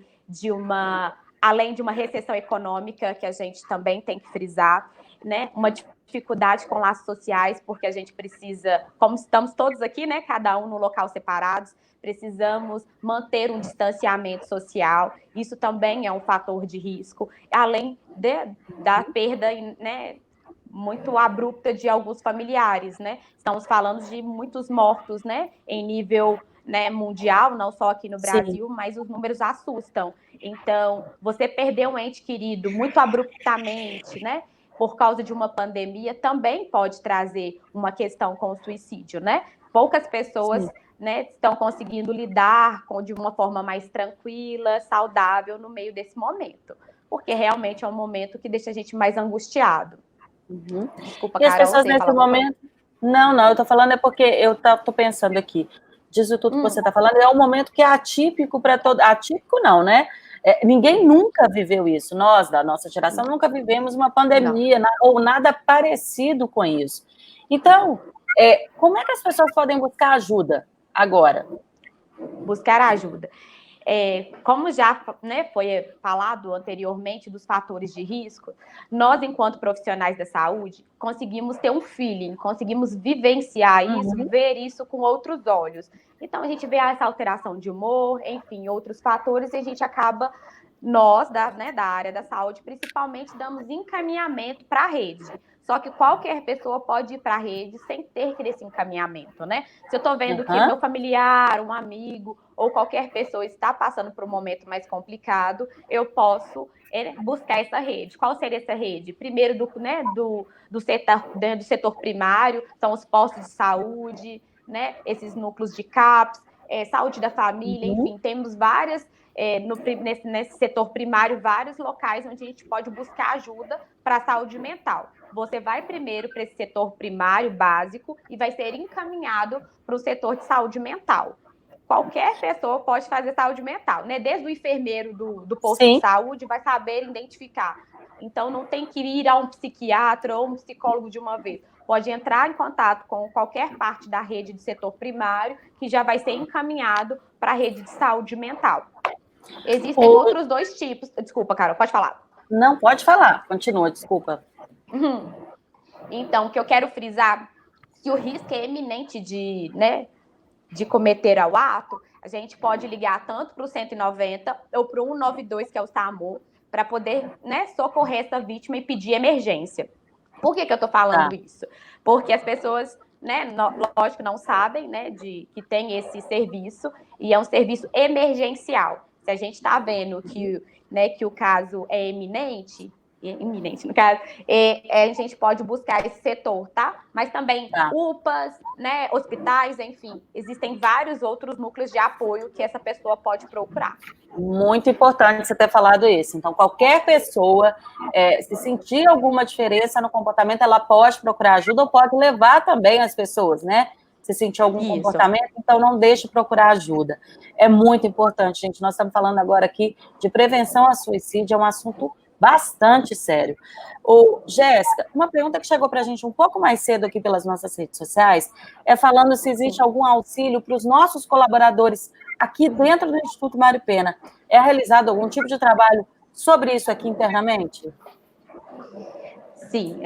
além de uma recessão econômica, que a gente também tem que frisar, né? Uma dificuldade com laços sociais, porque a gente precisa, como estamos todos aqui, né? Cada um no local separados, precisamos manter um distanciamento social. Isso também é um fator de risco, além da perda, né, muito abrupta de alguns familiares, né? Estamos falando de muitos mortos, né, em nível, né, mundial, não só aqui no Brasil, mas os números assustam. Então, você perder um ente querido muito abruptamente, né, por causa de uma pandemia, também pode trazer uma questão com o suicídio, né? Poucas pessoas, né, estão conseguindo lidar de uma forma mais tranquila, saudável no meio desse momento, porque realmente é um momento que deixa a gente mais angustiado. Desculpa, e as Carol, pessoas nesse momento... Não, eu estou falando porque eu estou pensando aqui, disso tudo que você está falando, é um momento que é atípico para todo... Atípico não, né? Ninguém nunca viveu isso. Nós, da nossa geração, nunca vivemos uma pandemia ou nada parecido com isso. Então, como é que as pessoas podem buscar ajuda agora? Buscar ajuda. Como já, né, foi falado anteriormente dos fatores de risco, nós, enquanto profissionais da saúde, conseguimos ter um feeling, conseguimos vivenciar isso, ver isso com outros olhos. Então, a gente vê essa alteração de humor, enfim, outros fatores, e a gente acaba, nós, da área da saúde, principalmente, damos encaminhamento para a rede. Só que qualquer pessoa pode ir para a rede sem ter esse encaminhamento, né? Se eu estou vendo que meu familiar, um amigo ou qualquer pessoa está passando por um momento mais complicado, eu posso buscar essa rede. Qual seria essa rede? Primeiro, do setor primário, são os postos de saúde, né? Esses núcleos de CAPS, saúde da família, enfim, temos várias... nesse setor primário, vários locais onde a gente pode buscar ajuda para a saúde mental. Você vai primeiro para esse setor primário, básico, e vai ser encaminhado para o setor de saúde mental. Qualquer pessoa pode fazer saúde mental, né? Desde o enfermeiro do posto de saúde vai saber identificar. Então, não tem que ir a um psiquiatra ou um psicólogo de uma vez. Pode entrar em contato com qualquer parte da rede de setor primário, que já vai ser encaminhado para a rede de saúde mental. Existem outros dois tipos. Desculpa, Carol, pode falar. Não, pode falar. Continua, desculpa. Então, o que eu quero frisar, que o risco é eminente de de cometer ao ato, a gente pode ligar tanto para o 190 ou para o 192, que é o SAMU, para poder, né, socorrer essa vítima e pedir emergência. Por que eu estou falando isso? Porque as pessoas, né, lógico, não sabem, né, que tem esse serviço, e é um serviço emergencial. Se a gente está vendo que, né, que o caso é iminente, no caso, a gente pode buscar esse setor, tá? Mas também UPAs, né, hospitais, enfim, existem vários outros núcleos de apoio que essa pessoa pode procurar. Muito importante você ter falado isso. Então, qualquer pessoa, se sentir alguma diferença no comportamento, ela pode procurar ajuda ou pode levar também as pessoas, né? Se sentir algum comportamento, então não deixe procurar ajuda. É muito importante, gente. Nós estamos falando agora aqui de prevenção a suicídio, é um assunto bastante sério. Jéssica, uma pergunta que chegou para a gente um pouco mais cedo aqui pelas nossas redes sociais, é falando se existe algum auxílio para os nossos colaboradores aqui dentro do Instituto Mário Pena. É realizado algum tipo de trabalho sobre isso aqui internamente? Sim,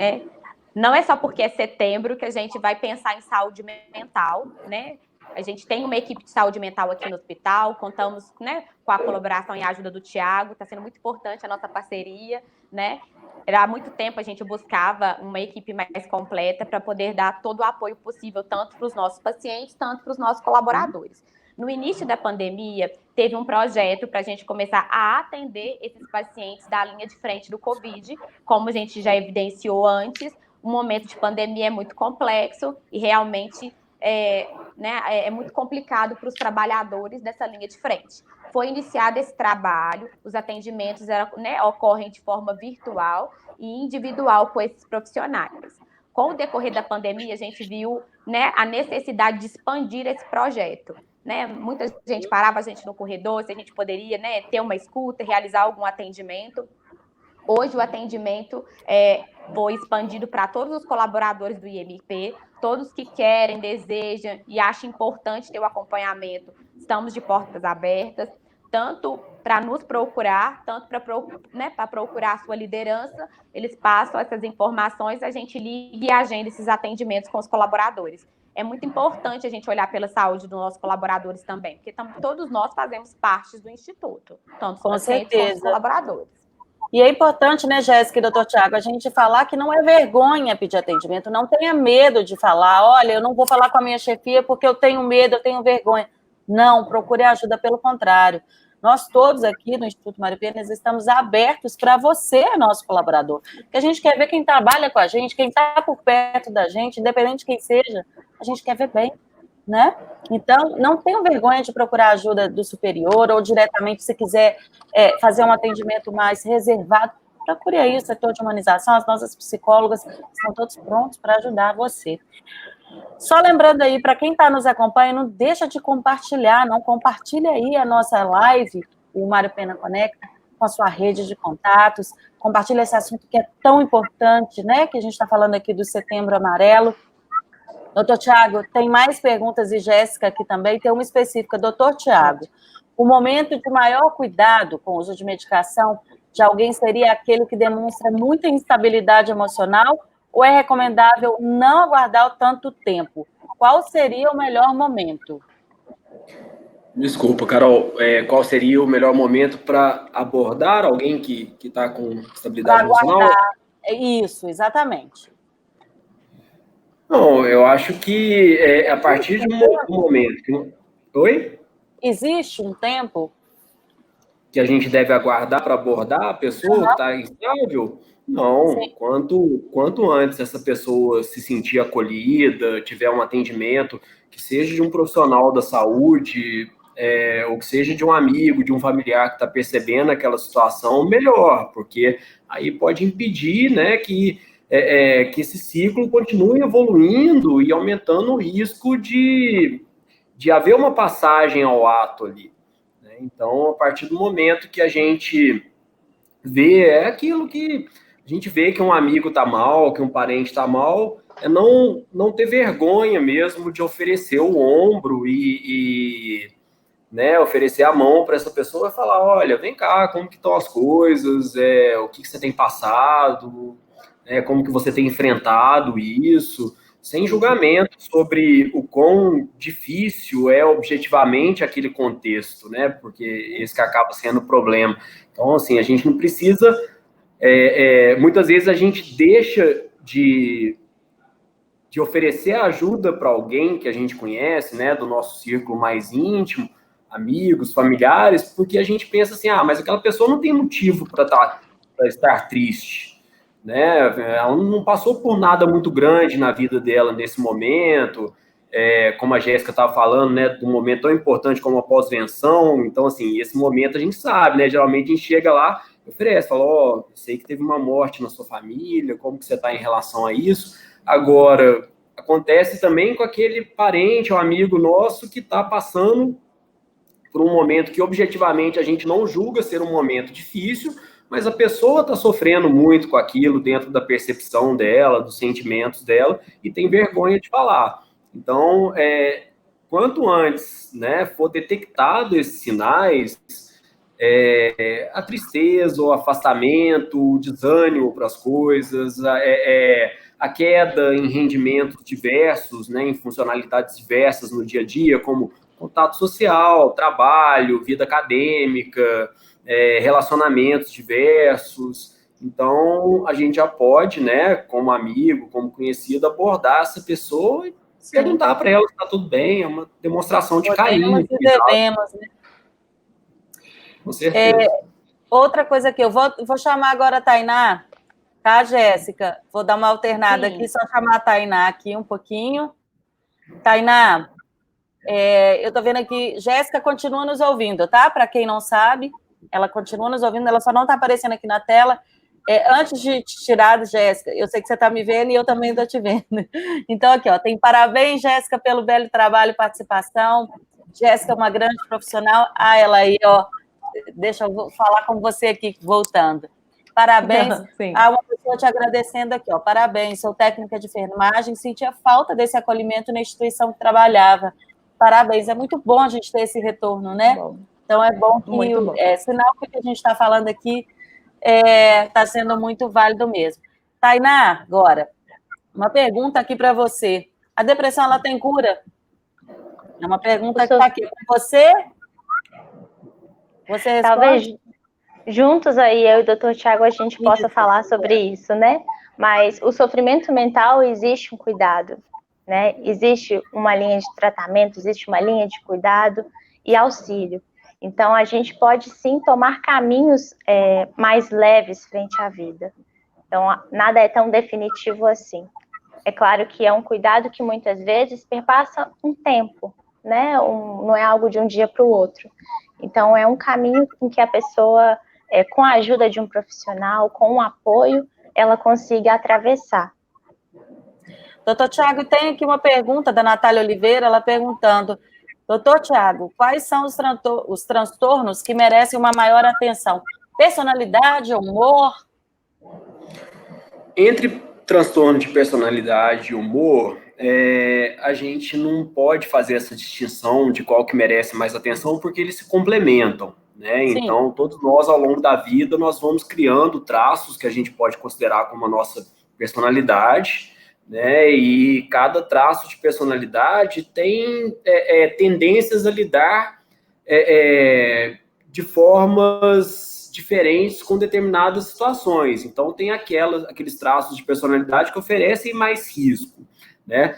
não é só porque é setembro que a gente vai pensar em saúde mental, né? A gente tem uma equipe de saúde mental aqui no hospital, contamos, né, com a colaboração e a ajuda do Tiago, está sendo muito importante a nossa parceria, né? Há muito tempo a gente buscava uma equipe mais completa para poder dar todo o apoio possível, tanto para os nossos pacientes, tanto para os nossos colaboradores. No início da pandemia, teve um projeto para a gente começar a atender esses pacientes da linha de frente do Covid, como a gente já evidenciou antes, o momento de pandemia é muito complexo e realmente é muito complicado para os trabalhadores dessa linha de frente. Foi iniciado esse trabalho, os atendimentos ocorrem de forma virtual e individual com esses profissionais. Com o decorrer da pandemia, a gente viu, né, a necessidade de expandir esse projeto. Né? Muita gente parava a gente no corredor, se a gente poderia, né, ter uma escuta, realizar algum atendimento. Hoje o atendimento foi expandido para todos os colaboradores do IMP, todos que querem, desejam e acham importante ter o acompanhamento. Estamos de portas abertas, tanto para nos procurar, tanto para procurar a sua liderança, eles passam essas informações, a gente liga e agenda esses atendimentos com os colaboradores. É muito importante a gente olhar pela saúde dos nossos colaboradores também, porque todos nós fazemos parte do Instituto, tanto os pacientes quanto os colaboradores. E é importante, né, Jéssica e doutor Tiago, a gente falar que não é vergonha pedir atendimento, não tenha medo de falar, olha, eu não vou falar com a minha chefia porque eu tenho medo, eu tenho vergonha. Não, procure ajuda, pelo contrário. Nós todos aqui no Instituto Mário Pena estamos abertos para você, nosso colaborador. Porque a gente quer ver quem trabalha com a gente, quem está por perto da gente, independente de quem seja, a gente quer ver bem, né? Então, não tenha vergonha de procurar ajuda do superior ou diretamente, se quiser fazer um atendimento mais reservado, procure aí o setor de humanização, as nossas psicólogas estão todos prontos para ajudar você. Só lembrando aí, para quem está nos acompanhando, não deixa de compartilhar, não compartilha aí a nossa live, o Mário Pena Conecta, com a sua rede de contatos, compartilha esse assunto que é tão importante, né, que a gente está falando aqui do Setembro Amarelo. Doutor Tiago, tem mais perguntas, e Jéssica aqui também, tem uma específica. Doutor Tiago, o momento de maior cuidado com o uso de medicação de alguém seria aquele que demonstra muita instabilidade emocional, ou é recomendável não aguardar tanto tempo? Qual seria o melhor momento? Desculpa, Carol, qual seria o melhor momento para abordar alguém que está com instabilidade emocional? Isso, exatamente. Não, eu acho que a partir de um momento... Oi? Existe um tempo que a gente deve aguardar para abordar a pessoa que está instável? Não, quanto antes essa pessoa se sentir acolhida, tiver um atendimento, que seja de um profissional da saúde, ou que seja de um amigo, de um familiar que está percebendo aquela situação, melhor, porque aí pode impedir, né, que esse ciclo continue evoluindo e aumentando o risco de haver uma passagem ao ato ali. Né? Então, a partir do momento que a gente vê, aquilo que a gente vê que um amigo está mal, que um parente está mal, é não ter vergonha mesmo de oferecer o ombro e né, oferecer a mão para essa pessoa e falar, olha, vem cá, como que estão as coisas, o que você tem passado, como que você tem enfrentado isso, sem julgamento sobre o quão difícil é objetivamente aquele contexto, né? Porque esse que acaba sendo o problema. Então, assim, a gente não precisa... muitas vezes a gente deixa de oferecer ajuda para alguém que a gente conhece, né? Do nosso círculo mais íntimo, amigos, familiares, porque a gente pensa assim, mas aquela pessoa não tem motivo para estar triste, né? Ela não passou por nada muito grande na vida dela nesse momento, como a Jéssica estava falando, né? De um momento tão importante como a pós-venção. Então, assim, esse momento a gente sabe, né? Geralmente a gente chega lá, oferece, fala, sei que teve uma morte na sua família, como que você está em relação a isso? Agora, acontece também com aquele parente ou amigo nosso que está passando por um momento que objetivamente a gente não julga ser um momento difícil, mas a pessoa está sofrendo muito com aquilo dentro da percepção dela, dos sentimentos dela, e tem vergonha de falar. Então, quanto antes, né, for detectado esses sinais, a tristeza, o afastamento, o desânimo para as coisas, a queda em rendimentos diversos, né, em funcionalidades diversas no dia a dia, como contato social, trabalho, vida acadêmica, relacionamentos diversos. Então, a gente já pode, né, como amigo, como conhecido, abordar essa pessoa e perguntar para ela se está tudo bem, é uma demonstração de carinho. E devemos, né? Com certeza. Outra coisa que eu vou chamar agora a Tainá, tá, Jéssica? Vou dar uma alternada aqui, só chamar a Tainá aqui um pouquinho. Tainá, eu tô vendo aqui, Jéssica continua nos ouvindo, tá? Para quem não sabe, ela continua nos ouvindo, ela só não está aparecendo aqui na tela. Antes de te tirar, Jéssica, eu sei que você está me vendo e eu também estou te vendo. Então, aqui, ó, tem parabéns, Jéssica, pelo belo trabalho e participação. Jéssica é uma grande profissional. Ela aí, ó, deixa eu falar com você aqui, voltando. Parabéns. Uma pessoa te agradecendo aqui, ó. Parabéns, sou técnica de enfermagem, sentia falta desse acolhimento na instituição que trabalhava. Parabéns, é muito bom a gente ter esse retorno, né? Então, é bom que... sinal que o que a gente está falando aqui está sendo muito válido mesmo. Tainá, agora, uma pergunta aqui para você. A depressão, ela tem cura? É uma pergunta que está aqui com você. Você responde? Talvez juntos aí, eu e o Dr. Tiago, a gente possa falar sobre isso, né? Mas o sofrimento mental, existe um cuidado, né? Existe uma linha de tratamento, existe uma linha de cuidado e auxílio. Então, a gente pode, sim, tomar caminhos mais leves frente à vida. Então, nada é tão definitivo assim. É claro que é um cuidado que, muitas vezes, perpassa um tempo, né? Não é algo de um dia para o outro. Então, é um caminho em que a pessoa, com a ajuda de um profissional, com um apoio, ela consiga atravessar. Doutor Tiago, tem aqui uma pergunta da Natália Oliveira, ela perguntando: doutor Tiago, quais são os transtornos que merecem uma maior atenção? Personalidade, humor? Entre transtorno de personalidade e humor, a gente não pode fazer essa distinção de qual que merece mais atenção, porque eles se complementam, né? Então, todos nós, ao longo da vida, nós vamos criando traços que a gente pode considerar como a nossa personalidade, né? E cada traço de personalidade tem tendências a lidar de formas diferentes com determinadas situações. Então, tem aqueles traços de personalidade que oferecem mais risco, né?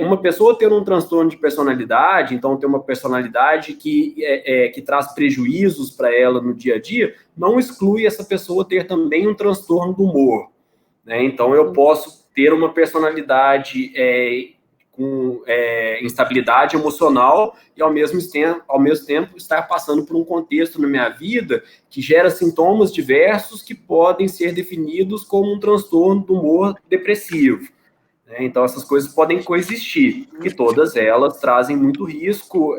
Uma pessoa ter um transtorno de personalidade, então ter uma personalidade que traz prejuízos para ela no dia a dia, não exclui essa pessoa ter também um transtorno do humor, né? Então, eu posso ter uma personalidade com instabilidade emocional e, ao mesmo tempo, estar passando por um contexto na minha vida que gera sintomas diversos que podem ser definidos como um transtorno do humor depressivo, né? Então, essas coisas podem coexistir, e todas elas trazem muito risco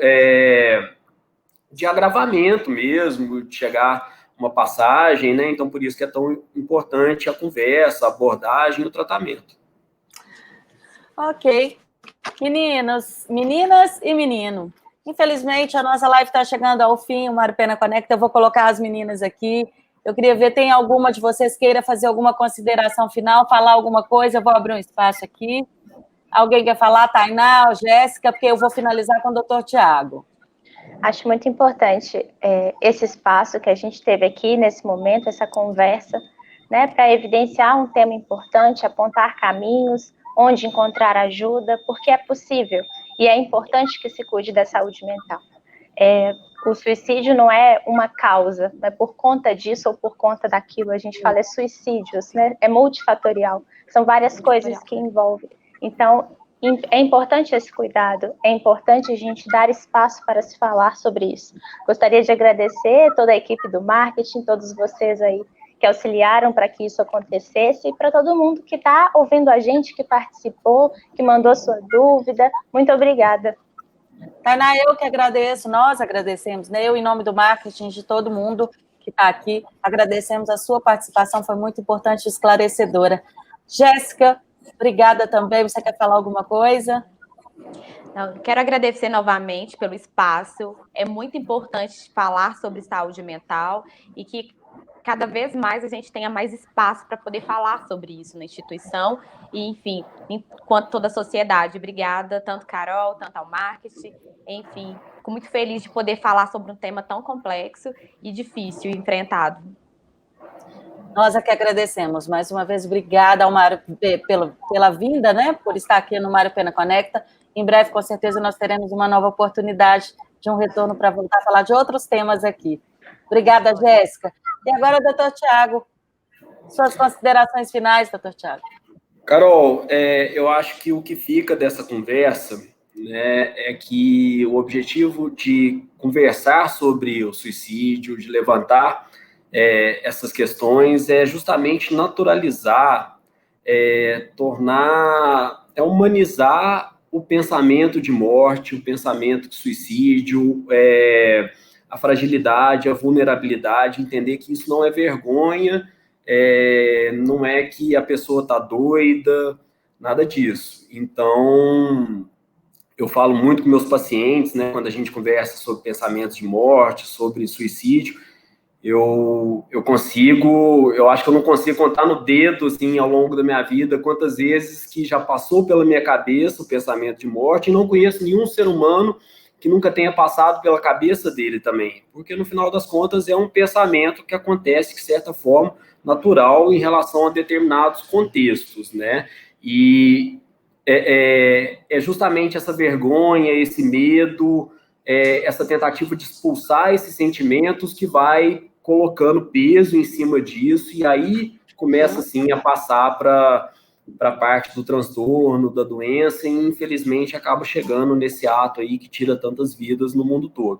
de agravamento mesmo, de chegar uma passagem, né? Então, por isso que é tão importante a conversa, a abordagem e o tratamento. Ok. Meninas e menino, infelizmente a nossa live está chegando ao fim, o Mário Pena Conecta, eu vou colocar as meninas aqui. Eu queria ver, tem alguma de vocês queira fazer alguma consideração final, falar alguma coisa? Eu vou abrir um espaço aqui. Alguém quer falar, Tainá, Jéssica, porque eu vou finalizar com o doutor Tiago. Acho muito importante esse espaço que a gente teve aqui nesse momento, essa conversa, né, para evidenciar um tema importante, apontar caminhos, onde encontrar ajuda, porque é possível e é importante que se cuide da saúde mental. O suicídio não é uma causa, não é por conta disso ou por conta daquilo, a gente fala suicídios, né? É multifatorial, são várias coisas que envolvem. Então, é importante esse cuidado, é importante a gente dar espaço para se falar sobre isso. Gostaria de agradecer toda a equipe do marketing, todos vocês aí que auxiliaram para que isso acontecesse, e para todo mundo que está ouvindo a gente, que participou, que mandou sua dúvida. Muito obrigada. Tainá, eu que agradeço, nós agradecemos, né? Eu, em nome do marketing, de todo mundo que está aqui, agradecemos a sua participação, foi muito importante e esclarecedora. Jéssica, obrigada também. Você quer falar alguma coisa? Não, quero agradecer novamente pelo espaço. É muito importante falar sobre saúde mental e que cada vez mais a gente tenha mais espaço para poder falar sobre isso na instituição e, enfim, enquanto toda a sociedade. Obrigada, tanto Carol, tanto ao marketing, enfim, fico muito feliz de poder falar sobre um tema tão complexo e difícil enfrentado. Nós é que agradecemos. Mais uma vez, obrigada ao Mário pela vinda, né? Por estar aqui no Mário Pena Conecta. Em breve, com certeza, nós teremos uma nova oportunidade de um retorno para voltar a falar de outros temas aqui. Obrigada, Jéssica. E agora, doutor Tiago, suas considerações finais, doutor Tiago. Carol, eu acho que o que fica dessa conversa, né, é que o objetivo de conversar sobre o suicídio, de levantar essas questões, é justamente naturalizar, humanizar o pensamento de morte, o pensamento de suicídio, a fragilidade, a vulnerabilidade, entender que isso não é vergonha, não é que a pessoa está doida, nada disso. Então, eu falo muito com meus pacientes, né, quando a gente conversa sobre pensamentos de morte, sobre suicídio, eu acho que eu não consigo contar no dedo, assim, ao longo da minha vida, quantas vezes que já passou pela minha cabeça o pensamento de morte, e não conheço nenhum ser humano que nunca tenha passado pela cabeça dele também, porque no final das contas é um pensamento que acontece de certa forma natural em relação a determinados contextos, né? E é justamente essa vergonha, esse medo, essa tentativa de expulsar esses sentimentos que vai colocando peso em cima disso, e aí começa, assim, a passar para a parte do transtorno, da doença, e infelizmente acaba chegando nesse ato aí que tira tantas vidas no mundo todo.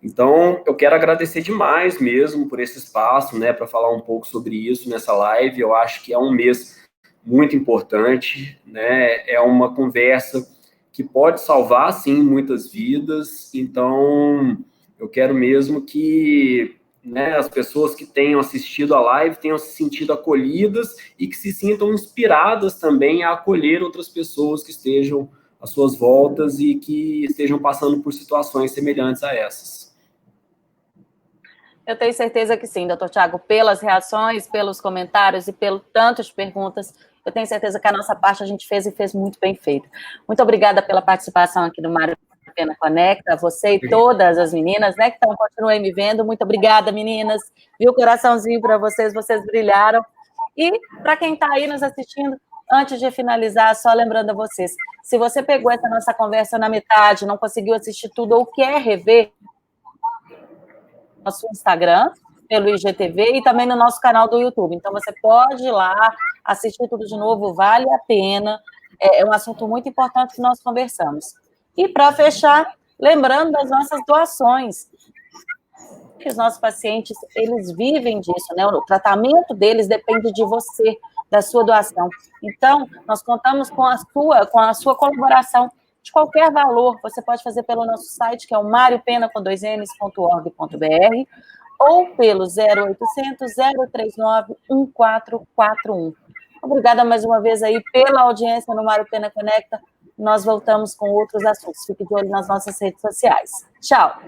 Então, eu quero agradecer demais mesmo por esse espaço, né, para falar um pouco sobre isso nessa live. Eu acho que é um mês muito importante, né, é uma conversa que pode salvar, sim, muitas vidas. Então, eu quero mesmo que, né, as pessoas que tenham assistido a live tenham se sentido acolhidas e que se sintam inspiradas também a acolher outras pessoas que estejam às suas voltas e que estejam passando por situações semelhantes a essas. Eu tenho certeza que sim, doutor Tiago, pelas reações, pelos comentários e pelo tanto de perguntas, eu tenho certeza que a nossa parte a gente fez e fez muito bem feito. Muito obrigada pela participação aqui do Mário Pena Conecta, você e todas as meninas, né, que continuem me vendo. Muito obrigada, meninas. Viu, coraçãozinho para vocês, vocês brilharam. E para quem está aí nos assistindo, antes de finalizar, só lembrando a vocês, se você pegou essa nossa conversa na metade, não conseguiu assistir tudo ou quer rever, nosso Instagram, pelo IGTV, e também no nosso canal do YouTube. Então, você pode ir lá, assistir tudo de novo, vale a pena. É um assunto muito importante que nós conversamos. E, para fechar, lembrando das nossas doações, que os nossos pacientes, eles vivem disso, né? O tratamento deles depende de você, da sua doação. Então, nós contamos com a sua colaboração de qualquer valor. Você pode fazer pelo nosso site, que é o mariopena.org.br, ou pelo 0800 039 1441. Obrigada mais uma vez aí pela audiência no Mário Pena Conecta. Nós voltamos com outros assuntos. Fique de olho nas nossas redes sociais. Tchau!